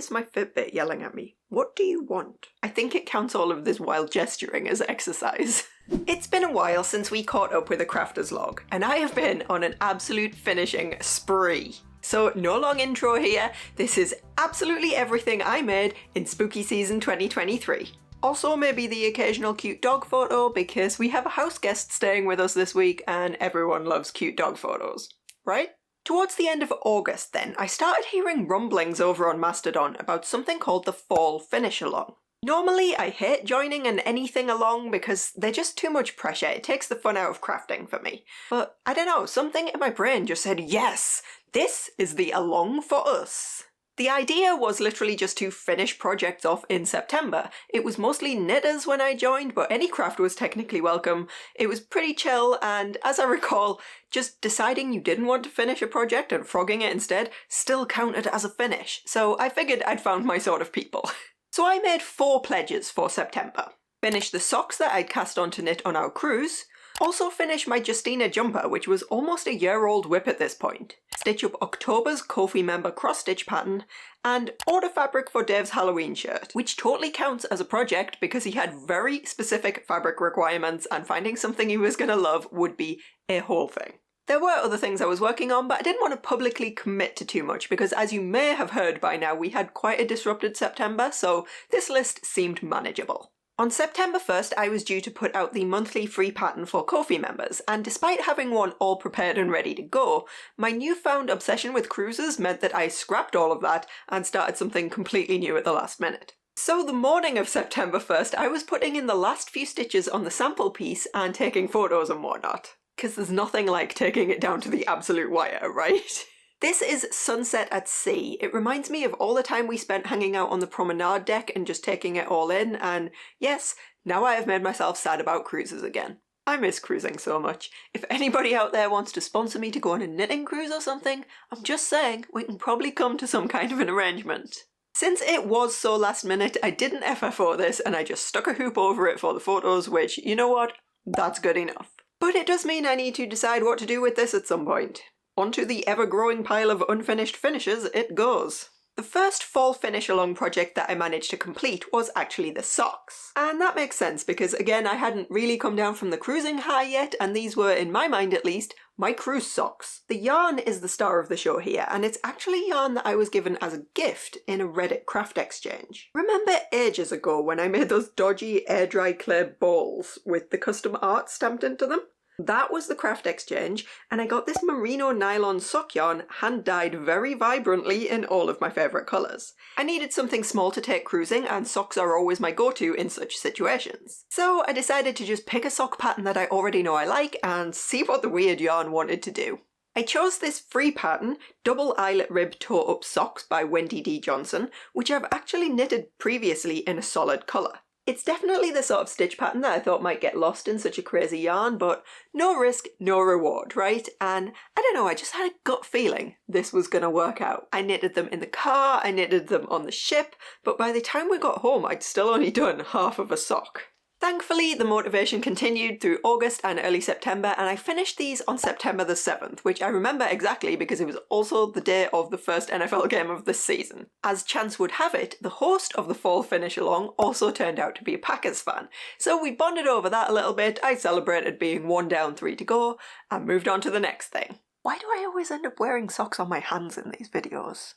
is my Fitbit yelling at me? What do you want? I think it counts all of this wild gesturing as exercise. It's been a while since we caught up with a crafter's log, and I have been on an absolute finishing spree. So no long intro here, this is absolutely everything I made in spooky season 2023. Also maybe the occasional cute dog photo because we have a house guest staying with us this week and everyone loves cute dog photos, right? Towards the end of August then, I started hearing rumblings over on Mastodon about something called the Fall Finish Along. Normally I hate joining an anything along because they're just too much pressure, it takes the fun out of crafting for me. But I don't know, something in my brain just said yes, this is the along for us. The idea was literally just to finish projects off in September. It was mostly knitters when I joined, but any craft was technically welcome. It was pretty chill, and as I recall, just deciding you didn't want to finish a project and frogging it instead still counted as a finish, so I figured I'd found my sort of people. So I made 4 pledges for September. Finish the socks that I'd cast on to knit on our cruise, also finish my Justina jumper, which was almost a year-old whip at this point, stitch up October's Ko-fi member cross-stitch pattern, and order fabric for Dave's Halloween shirt, which totally counts as a project because he had very specific fabric requirements and finding something he was gonna love would be a whole thing. There were other things I was working on, but I didn't want to publicly commit to too much because as you may have heard by now, we had quite a disrupted September, so this list seemed manageable. On September 1st, I was due to put out the monthly free pattern for Ko-fi members, and despite having one all prepared and ready to go, my newfound obsession with cruises meant that I scrapped all of that and started something completely new at the last minute. So the morning of September 1st, I was putting in the last few stitches on the sample piece and taking photos and whatnot. Because there's nothing like taking it down to the absolute wire, right? This is Sunset at Sea. It reminds me of all the time we spent hanging out on the promenade deck and just taking it all in, and yes, now I have made myself sad about cruises again. I miss cruising so much. If anybody out there wants to sponsor me to go on a knitting cruise or something, I'm just saying we can probably come to some kind of an arrangement. Since it was so last minute, I didn't FFO this and I just stuck a hoop over it for the photos, which, you know what, that's good enough. But it does mean I need to decide what to do with this at some point. Onto the ever-growing pile of unfinished finishes it goes. The first fall finish along project that I managed to complete was actually the socks. And that makes sense because again I hadn't really come down from the cruising high yet, and these were, in my mind at least, my cruise socks. The yarn is the star of the show here, and it's actually yarn that I was given as a gift in a Reddit craft exchange. Remember ages ago when I made those dodgy air-dry clay balls with the custom art stamped into them? That was the craft exchange, and I got this merino nylon sock yarn hand-dyed very vibrantly in all of my favourite colours. I needed something small to take cruising, and socks are always my go-to in such situations. So I decided to just pick a sock pattern that I already know I like and see what the weird yarn wanted to do. I chose this free pattern, Double Eyelet Rib Toe Up Socks by Wendy D. Johnson, which I've actually knitted previously in a solid colour. It's definitely the sort of stitch pattern that I thought might get lost in such a crazy yarn, but no risk, no reward, right? And I don't know, I just had a gut feeling this was gonna work out. I knitted them in the car, I knitted them on the ship, but by the time we got home I'd still only done half of a sock. Thankfully, the motivation continued through August and early September, and I finished these on September the 7th, which I remember exactly because it was also the day of the first NFL game of this season. As chance would have it, the host of the fall finish along also turned out to be a Packers fan, so we bonded over that a little bit. I celebrated being 1 down, 3 to go, and moved on to the next thing. Why do I always end up wearing socks on my hands in these videos?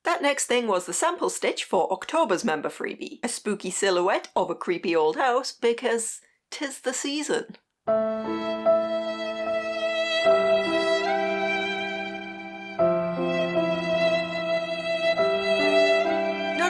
That next thing was the sample stitch for October's member freebie, a spooky silhouette of a creepy old house because 'tis the season. Not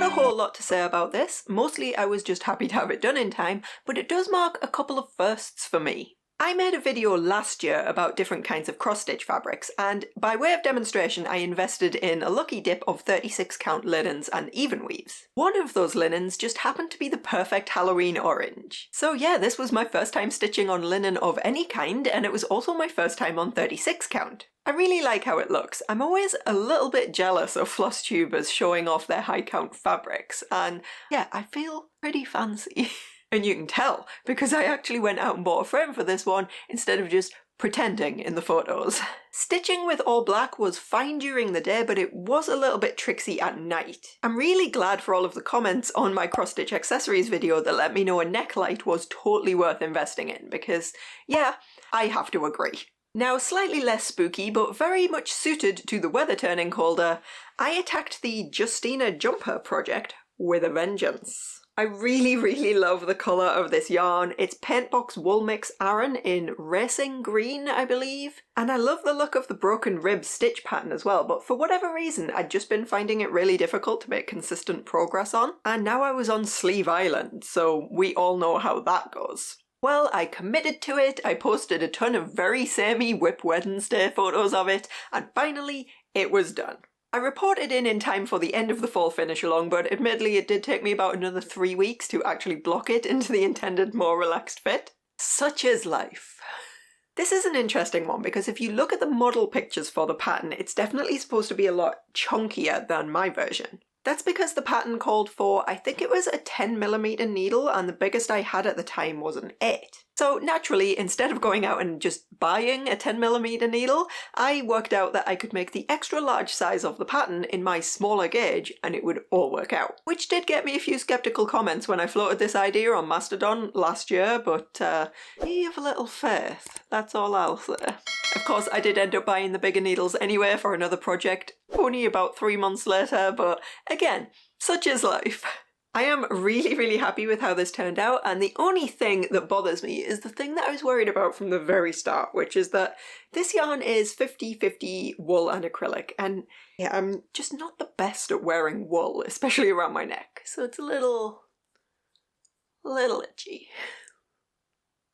a whole lot to say about this, mostly I was just happy to have it done in time, but it does mark a couple of firsts for me. I made a video last year about different kinds of cross-stitch fabrics, and by way of demonstration I invested in a lucky dip of 36 count linens and even weaves. One of those linens just happened to be the perfect Halloween orange. So yeah, this was my first time stitching on linen of any kind, and it was also my first time on 36 count. I really like how it looks. I'm always a little bit jealous of floss tubers showing off their high count fabrics, and yeah, I feel pretty fancy. And you can tell, because I actually went out and bought a frame for this one instead of just pretending in the photos. Stitching with all black was fine during the day, but it was a little bit tricksy at night. I'm really glad for all of the comments on my cross-stitch accessories video that let me know a neck light was totally worth investing in, because yeah, I have to agree. Now, slightly less spooky, but very much suited to the weather turning colder, I attacked the Justina jumper project with a vengeance. I really love the colour of this yarn. It's Paintbox Wool Mix Aran in Racing Green, I believe. And I love the look of the broken rib stitch pattern as well, but for whatever reason I'd just been finding it really difficult to make consistent progress on. And now I was on Sleeve Island, so we all know how that goes. Well, I committed to it, I posted a ton of very samey Whip Wednesday photos of it, and finally it was done. I reported in time for the end of the fall finish along, but admittedly it did take me about another 3 weeks to actually block it into the intended more relaxed fit. Such is life. This is an interesting one because if you look at the model pictures for the pattern, it's definitely supposed to be a lot chunkier than my version. That's because the pattern called for, I think it was a 10mm needle, and the biggest I had at the time was an 8. So naturally, instead of going out and just buying a 10mm needle, I worked out that I could make the extra large size of the pattern in my smaller gauge and it would all work out. Which did get me a few skeptical comments when I floated this idea on Mastodon last year, but you have a little faith, that's all I'll say. Of course, I did end up buying the bigger needles anyway for another project, only about 3 months later, but again, such is life. I am really happy with how this turned out, and the only thing that bothers me is the thing that I was worried about from the very start, which is that this yarn is 50-50 wool and acrylic, and yeah, I'm just not the best at wearing wool, especially around my neck, so it's a little itchy.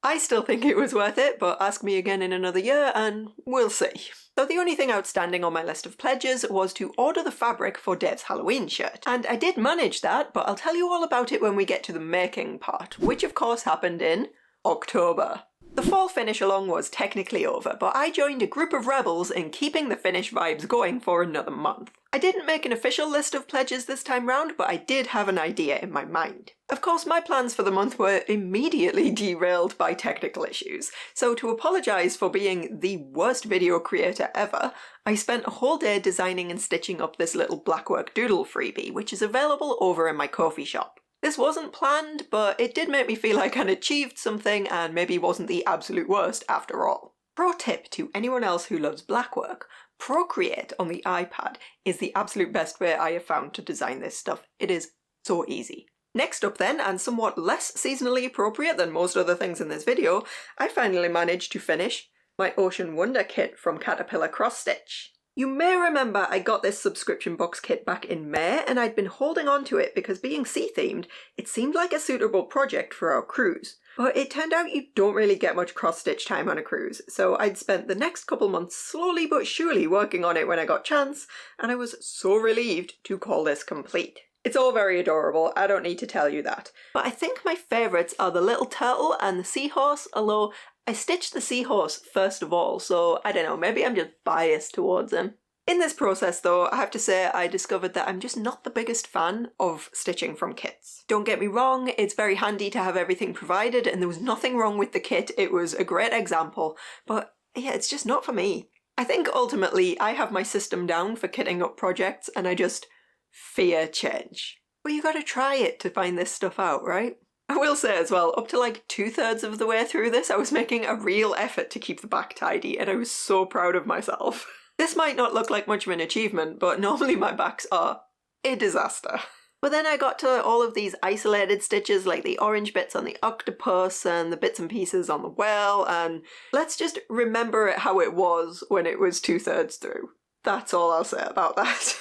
I still think it was worth it, but ask me again in another year and we'll see. So the only thing outstanding on my list of pledges was to order the fabric for Dave's Halloween shirt. And I did manage that, but I'll tell you all about it when we get to the making part, which of course happened in October. The fall finish along was technically over, but I joined a group of rebels in keeping the finish vibes going for another month. I didn't make an official list of pledges this time round, but I did have an idea in my mind. Of course, my plans for the month were immediately derailed by technical issues, so to apologise for being the worst video creator ever, I spent a whole day designing and stitching up this little Blackwork doodle freebie, which is available over in my Ko-fi shop. This wasn't planned, but it did make me feel like I'd achieved something and maybe wasn't the absolute worst after all. Pro tip to anyone else who loves Blackwork: Procreate on the iPad is the absolute best way I have found to design this stuff. It is so easy. Next up then, and somewhat less seasonally appropriate than most other things in this video, I finally managed to finish my Ocean Wonder kit from Caterpillar Cross Stitch. You may remember I got this subscription box kit back in May, and I'd been holding on to it because being sea-themed, it seemed like a suitable project for our cruise. But it turned out you don't really get much cross-stitch time on a cruise, so I'd spent the next couple months slowly but surely working on it when I got chance, and I was so relieved to call this complete. It's all very adorable, I don't need to tell you that. But I think my favourites are the little turtle and the seahorse, although I stitched the seahorse first of all, so I don't know, maybe I'm just biased towards him. In this process though, I have to say I discovered that I'm just not the biggest fan of stitching from kits. Don't get me wrong, it's very handy to have everything provided and there was nothing wrong with the kit, it was a great example, but yeah, it's just not for me. I think ultimately I have my system down for kitting up projects and I just fear change. But you gotta try it to find this stuff out, right? I will say as well, up to like 2/3 of the way through this, I was making a real effort to keep the back tidy and I was so proud of myself. This might not look like much of an achievement, but normally my backs are a disaster. But then I got to all of these isolated stitches like the orange bits on the octopus and the bits and pieces on the whale, and let's just remember it how it was when it was 2/3 through. That's all I'll say about that.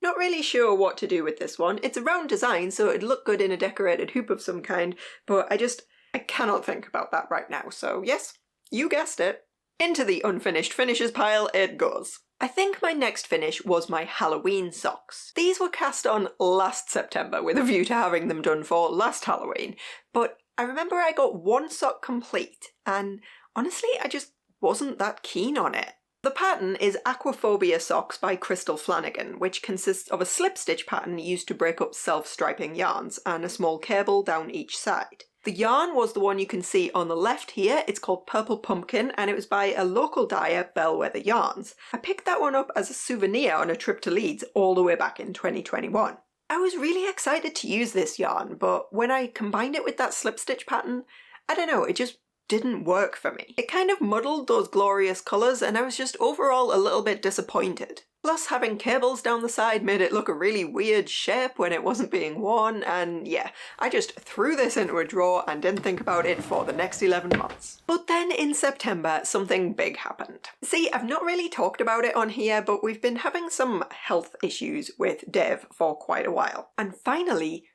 Not really sure what to do with this one. It's a round design, so it'd look good in a decorated hoop of some kind, but I cannot think about that right now, so yes, you guessed it. Into the unfinished finishes pile it goes. I think my next finish was my Halloween socks. These were cast on last September with a view to having them done for last Halloween, but I remember I got one sock complete, and honestly I just wasn't that keen on it. The pattern is Aquaphobia Socks by Crystal Flanagan, which consists of a slip stitch pattern used to break up self-striping yarns and a small cable down each side. The yarn was the one you can see on the left here. It's called Purple Pumpkin and it was by a local dyer, Bellwether Yarns. I picked that one up as a souvenir on a trip to Leeds all the way back in 2021. I was really excited to use this yarn, but when I combined it with that slip stitch pattern, I don't know, it just didn't work for me. It kind of muddled those glorious colours and I was just overall a little bit disappointed. Plus having cables down the side made it look a really weird shape when it wasn't being worn, and yeah, I just threw this into a drawer and didn't think about it for the next 11 months. But then in September, something big happened. See, I've not really talked about it on here, but we've been having some health issues with Dev for quite a while. And finally,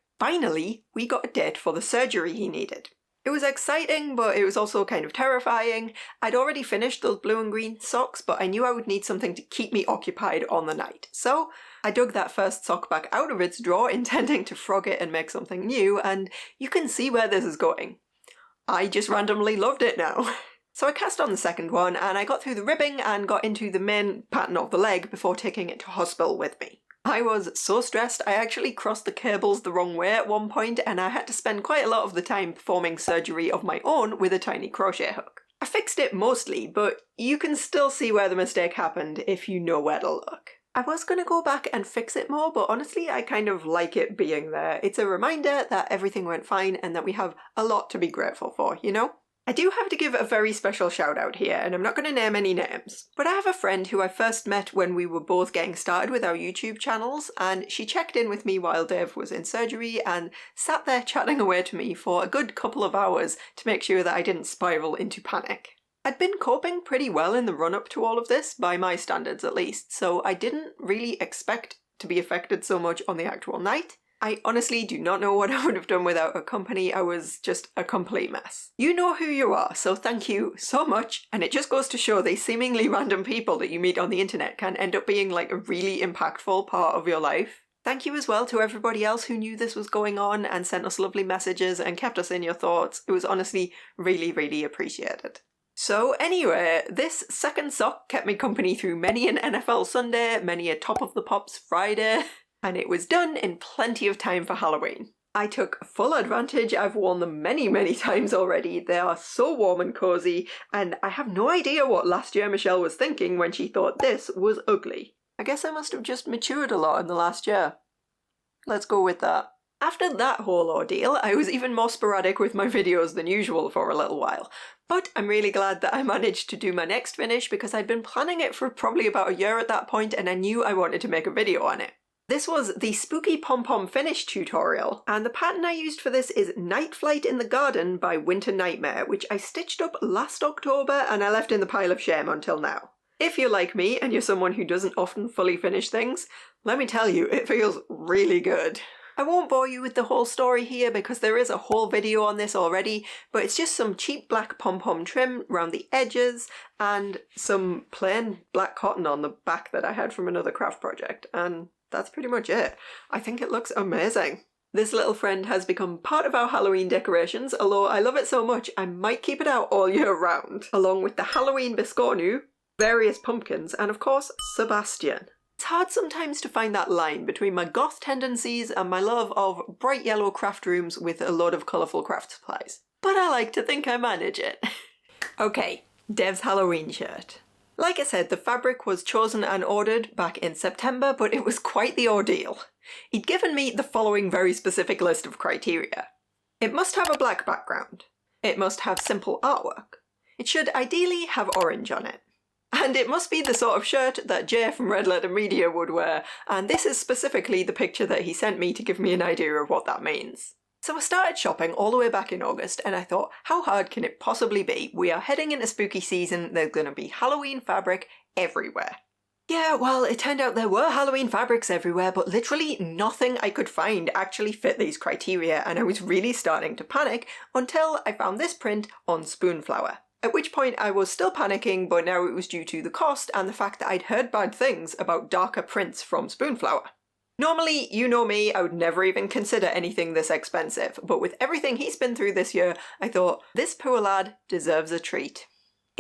we got a date for the surgery he needed. It was exciting, but it was also kind of terrifying. I'd already finished those blue and green socks, but I knew I would need something to keep me occupied on the night. So I dug that first sock back out of its drawer, intending to frog it and make something new, and you can see where this is going. I just randomly loved it now. So I cast on the second one, and I got through the ribbing and got into the main pattern of the leg before taking it to hospital with me. I was so stressed I actually crossed the cables the wrong way at one point and I had to spend quite a lot of the time performing surgery of my own with a tiny crochet hook. I fixed it mostly, but you can still see where the mistake happened if you know where to look. I was going to go back and fix it more, but honestly I kind of like it being there. It's a reminder that everything went fine and that we have a lot to be grateful for, you know? I do have to give a very special shout out here, and I'm not going to name any names, but I have a friend who I first met when we were both getting started with our YouTube channels, and she checked in with me while Dave was in surgery and sat there chatting away to me for a good couple of hours to make sure that I didn't spiral into panic. I'd been coping pretty well in the run-up to all of this, by my standards at least, so I didn't really expect to be affected so much on the actual night. I honestly do not know what I would have done without her company. I was just a complete mess. You know who you are, so thank you so much. And it just goes to show these seemingly random people that you meet on the internet can end up being like a really impactful part of your life. Thank you as well to everybody else who knew this was going on and sent us lovely messages and kept us in your thoughts. It was honestly really, really appreciated. So anyway, this second sock kept me company through many an NFL Sunday, many a Top of the Pops Friday. And it was done in plenty of time for Halloween. I took full advantage. I've worn them many, many times already. They are so warm and cozy, and I have no idea what last year Michelle was thinking when she thought this was ugly. I guess I must have just matured a lot in the last year. Let's go with that. After that whole ordeal, I was even more sporadic with my videos than usual for a little while. But I'm really glad that I managed to do my next finish because I'd been planning it for probably about a year at that point and I knew I wanted to make a video on it. This was the Spooky Pom-Pom Finish tutorial, and the pattern I used for this is Night Flight in the Garden by Winter Nightmare, which I stitched up last October and I left in the pile of shame until now. If you're like me and you're someone who doesn't often fully finish things, let me tell you, it feels really good. I won't bore you with the whole story here because there is a whole video on this already, but it's just some cheap black pom-pom trim around the edges and some plain black cotton on the back that I had from another craft project, and that's pretty much it. I think it looks amazing. This little friend has become part of our Halloween decorations, although I love it so much I might keep it out all year round, along with the Halloween biscornu, various pumpkins, and of course, Sebastian. It's hard sometimes to find that line between my goth tendencies and my love of bright yellow craft rooms with a load of colourful craft supplies. But I like to think I manage it. Okay, Dev's Halloween shirt. Like I said, the fabric was chosen and ordered back in September, but it was quite the ordeal. He'd given me the following very specific list of criteria. It must have a black background. It must have simple artwork. It should ideally have orange on it. And it must be the sort of shirt that Jay from Red Letter Media would wear, and this is specifically the picture that he sent me to give me an idea of what that means. So I started shopping all the way back in August and I thought, how hard can it possibly be? We are heading into spooky season, there's going to be Halloween fabric everywhere. Yeah, well, it turned out there were Halloween fabrics everywhere, but literally nothing I could find actually fit these criteria, and I was really starting to panic until I found this print on Spoonflower. At which point I was still panicking, but now it was due to the cost and the fact that I'd heard bad things about darker prints from Spoonflower. Normally, you know me, I would never even consider anything this expensive, but with everything he's been through this year, I thought, this poor lad deserves a treat.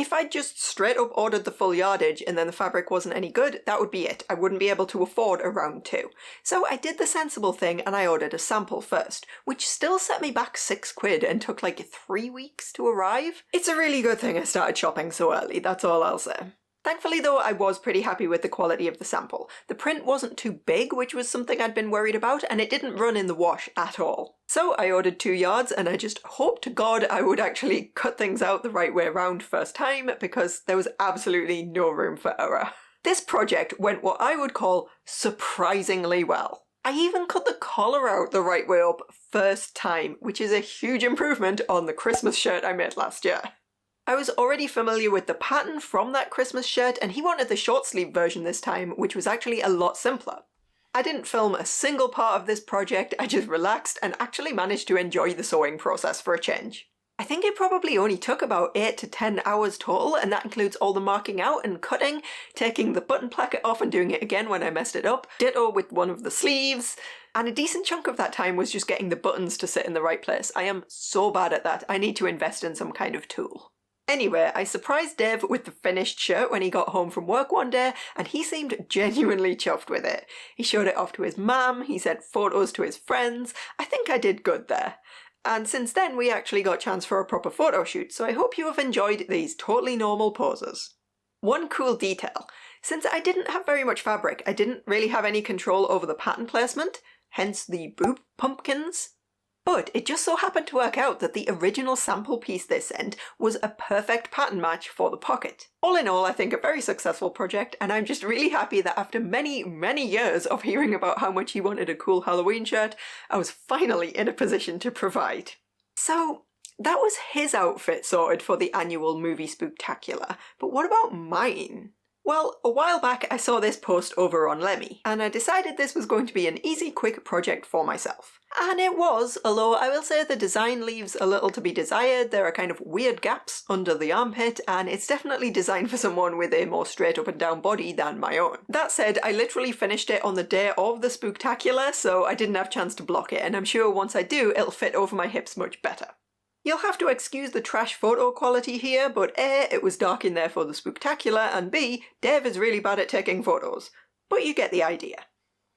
If I'd just straight up ordered the full yardage and then the fabric wasn't any good, that would be it. I wouldn't be able to afford a round 2. So I did the sensible thing and I ordered a sample first, which still set me back £6 and took like 3 weeks to arrive. It's a really good thing I started shopping so early, that's all I'll say. Thankfully though, I was pretty happy with the quality of the sample. The print wasn't too big, which was something I'd been worried about, and it didn't run in the wash at all. So I ordered 2 yards, and I just hoped to God I would actually cut things out the right way around first time, because there was absolutely no room for error. This project went what I would call surprisingly well. I even cut the collar out the right way up first time, which is a huge improvement on the Christmas shirt I made last year. I was already familiar with the pattern from that Christmas shirt, and he wanted the short sleeve version this time, which was actually a lot simpler. I didn't film a single part of this project, I just relaxed and actually managed to enjoy the sewing process for a change. I think it probably only took about 8 to 10 hours total, and that includes all the marking out and cutting, taking the button placket off and doing it again when I messed it up, ditto with one of the sleeves, and a decent chunk of that time was just getting the buttons to sit in the right place. I am so bad at that, I need to invest in some kind of tool. Anyway, I surprised Dave with the finished shirt when he got home from work one day, and he seemed genuinely chuffed with it. He showed it off to his mum, he sent photos to his friends. I think I did good there. And since then we actually got a chance for a proper photo shoot, so I hope you have enjoyed these totally normal poses. One cool detail. Since I didn't have very much fabric, I didn't really have any control over the pattern placement, hence the boob pumpkins. But it just so happened to work out that the original sample piece they sent was a perfect pattern match for the pocket. All in all, I think a very successful project, and I'm just really happy that after many, many years of hearing about how much he wanted a cool Halloween shirt, I was finally in a position to provide. So that was his outfit sorted for the annual movie spooktacular, but what about mine? Well, a while back I saw this post over on Lemmy, and I decided this was going to be an easy, quick project for myself. And it was, although I will say the design leaves a little to be desired. There are kind of weird gaps under the armpit, and it's definitely designed for someone with a more straight up and down body than my own. That said, I literally finished it on the day of the spooktacular, so I didn't have a chance to block it, and I'm sure once I do, it'll fit over my hips much better. You'll have to excuse the trash photo quality here, but A, it was dark in there for the spooktacular, and B, Dave is really bad at taking photos. But you get the idea.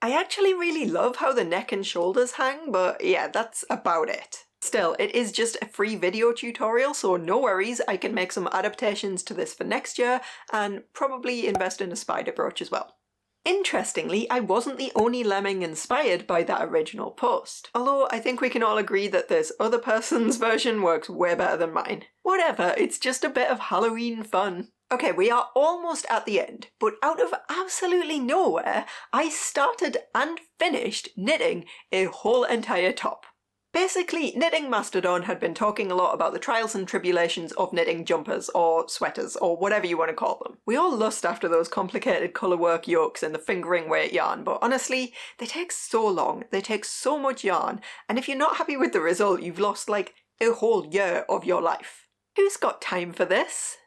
I actually really love how the neck and shoulders hang, but yeah, that's about it. Still, it is just a free video tutorial, so no worries, I can make some adaptations to this for next year, and probably invest in a spider brooch as well. Interestingly, I wasn't the only lemming inspired by that original post. Although I think we can all agree that this other person's version works way better than mine. Whatever, it's just a bit of Halloween fun. Okay, we are almost at the end, but out of absolutely nowhere, I started and finished knitting a whole entire top. Basically, Knitting Mastodon had been talking a lot about the trials and tribulations of knitting jumpers or sweaters or whatever you want to call them. We all lust after those complicated colourwork yokes and the fingering weight yarn, but honestly, they take so long, they take so much yarn, and if you're not happy with the result, you've lost like a whole year of your life. Who's got time for this?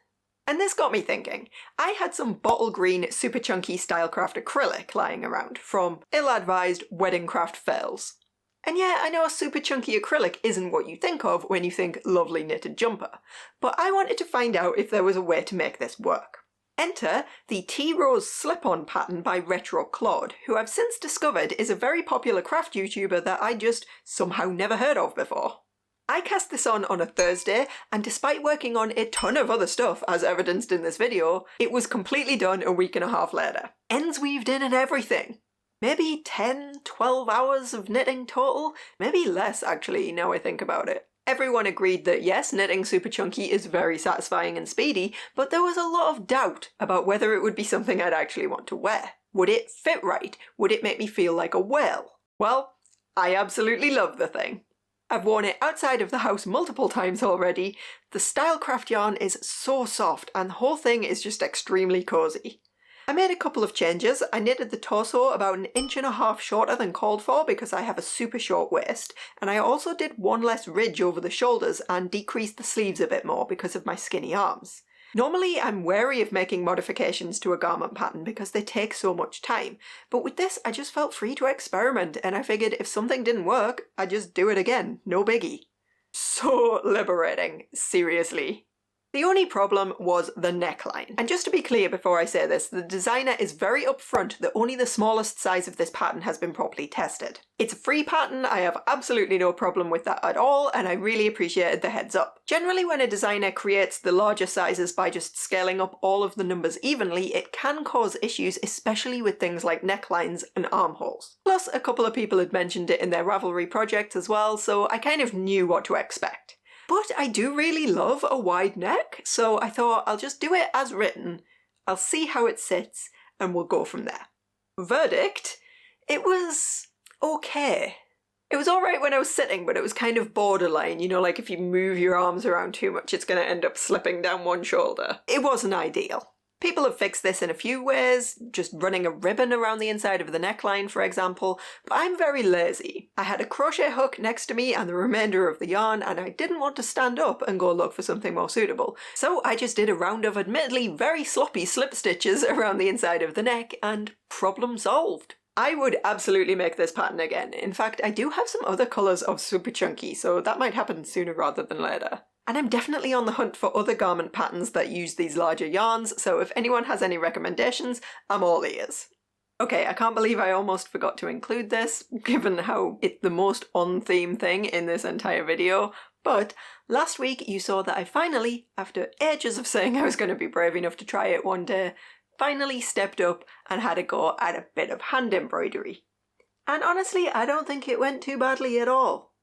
And this got me thinking. I had some bottle green super chunky Stylecraft acrylic lying around from ill-advised wedding craft fails. And yeah, I know a super chunky acrylic isn't what you think of when you think lovely knitted jumper, but I wanted to find out if there was a way to make this work. Enter the Tea Rose slip-on pattern by Retro Claude, who I've since discovered is a very popular craft YouTuber that I just somehow never heard of before. I cast this on a Thursday, and despite working on a ton of other stuff as evidenced in this video, it was completely done a week and a half later. Ends weaved in and everything. Maybe 10, 12 hours of knitting total? Maybe less actually, now I think about it. Everyone agreed that yes, knitting super chunky is very satisfying and speedy, but there was a lot of doubt about whether it would be something I'd actually want to wear. Would it fit right? Would it make me feel like a whale? Well, I absolutely love the thing. I've worn it outside of the house multiple times already. The Stylecraft yarn is so soft and the whole thing is just extremely cozy. I made a couple of changes. I knitted the torso about 1.5 inches shorter than called for because I have a super short waist, and I also did one less ridge over the shoulders and decreased the sleeves a bit more because of my skinny arms. Normally I'm wary of making modifications to a garment pattern because they take so much time, but with this I just felt free to experiment and I figured if something didn't work, I'd just do it again, no biggie. So liberating, seriously. The only problem was the neckline. And just to be clear before I say this, the designer is very upfront that only the smallest size of this pattern has been properly tested. It's a free pattern, I have absolutely no problem with that at all, and I really appreciated the heads up. Generally when a designer creates the larger sizes by just scaling up all of the numbers evenly, it can cause issues, especially with things like necklines and armholes. Plus, a couple of people had mentioned it in their Ravelry project as well, so I kind of knew what to expect. But I do really love a wide neck, so I thought I'll just do it as written. I'll see how it sits, and we'll go from there. Verdict? It was okay. It was alright when I was sitting, but it was kind of borderline, you know, like if you move your arms around too much, it's going to end up slipping down one shoulder. It wasn't ideal. People have fixed this in a few ways, just running a ribbon around the inside of the neckline, for example, but I'm very lazy. I had a crochet hook next to me and the remainder of the yarn, and I didn't want to stand up and go look for something more suitable. So I just did a round of admittedly very sloppy slip stitches around the inside of the neck, and problem solved. I would absolutely make this pattern again. In fact, I do have some other colours of super chunky, so that might happen sooner rather than later. And I'm definitely on the hunt for other garment patterns that use these larger yarns, so if anyone has any recommendations, I'm all ears. Okay, I can't believe I almost forgot to include this, given how it's the most on-theme thing in this entire video, but last week you saw that I finally, after ages of saying I was going to be brave enough to try it one day, finally stepped up and had a go at a bit of hand embroidery. And honestly, I don't think it went too badly at all.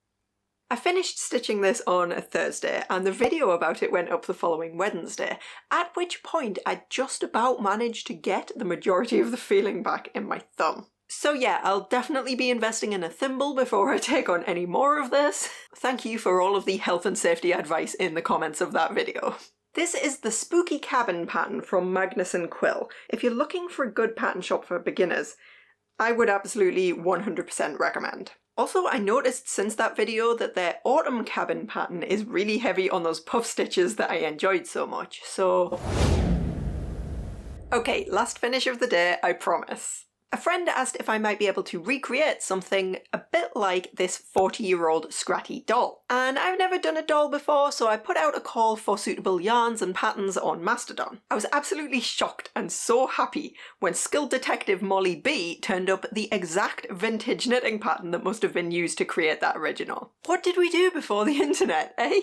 I finished stitching this on a Thursday, and the video about it went up the following Wednesday, at which point I just about managed to get the majority of the feeling back in my thumb. So yeah, I'll definitely be investing in a thimble before I take on any more of this. Thank you for all of the health and safety advice in the comments of that video. This is the Spooky Cabin pattern from Magnus & Quill. If you're looking for a good pattern shop for beginners, I would absolutely 100% recommend. Also, I noticed since that video that their Autumn Cabin pattern is really heavy on those puff stitches that I enjoyed so much, so... Okay, last finish of the day, I promise. A friend asked if I might be able to recreate something a bit like this 40-year-old Scratty doll. And I've never done a doll before, so I put out a call for suitable yarns and patterns on Mastodon. I was absolutely shocked and so happy when skilled detective Molly B turned up the exact vintage knitting pattern that must have been used to create that original. What did we do before the internet, eh?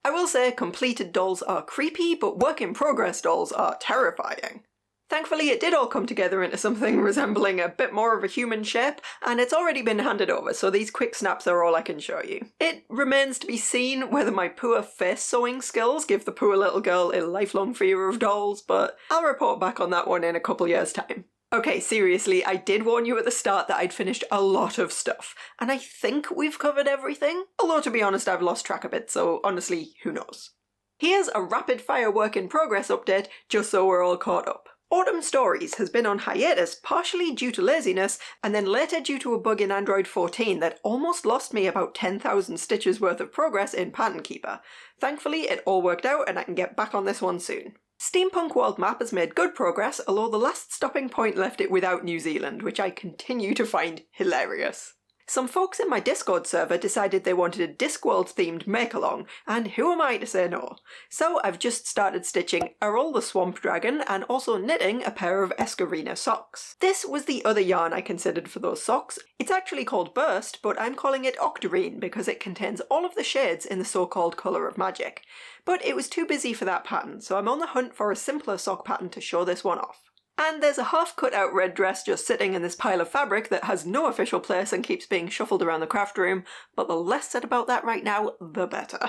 I will say completed dolls are creepy, but work-in-progress dolls are terrifying. Thankfully, it did all come together into something resembling a bit more of a human shape, and it's already been handed over, so these quick snaps are all I can show you. It remains to be seen whether my poor face sewing skills give the poor little girl a lifelong fear of dolls, but I'll report back on that one in a couple years' time. Okay, seriously, I did warn you at the start that I'd finished a lot of stuff, and I think we've covered everything, although to be honest I've lost track a bit, so honestly, who knows. Here's a rapid-fire work-in-progress update, just so we're all caught up. Autumn Stories has been on hiatus partially due to laziness and then later due to a bug in Android 14 that almost lost me about 10,000 stitches worth of progress in Pattern Keeper. Thankfully it all worked out and I can get back on this one soon. Steampunk World Map has made good progress, although the last stopping point left it without New Zealand, which I continue to find hilarious. Some folks in my Discord server decided they wanted a Discworld themed make-along, and who am I to say no? So I've just started stitching Errol the Swamp Dragon and also knitting a pair of Escarina socks. This was the other yarn I considered for those socks. It's actually called Burst, but I'm calling it Octarine because it contains all of the shades in the so-called Colour of Magic. But it was too busy for that pattern, so I'm on the hunt for a simpler sock pattern to show this one off. And there's a half-cut-out red dress just sitting in this pile of fabric that has no official place and keeps being shuffled around the craft room, but the less said about that right now, the better.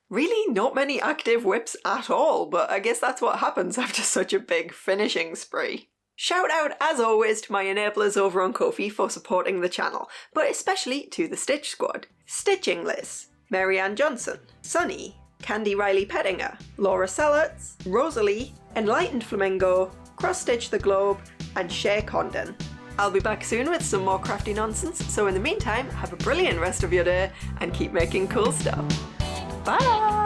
Really not many active whips at all, but I guess that's what happens after such a big finishing spree. Shout out, as always, to my enablers over on Ko-fi for supporting the channel, but especially to the Stitch Squad. Stitching Liz, Marianne Johnson, Sunny, Candy Riley Pettinger, Laura Sellarts, Rosalie, Enlightened Flamingo, Cross Stitch the Globe, and Shay Condon. I'll be back soon with some more crafty nonsense, so in the meantime, have a brilliant rest of your day and keep making cool stuff. Bye!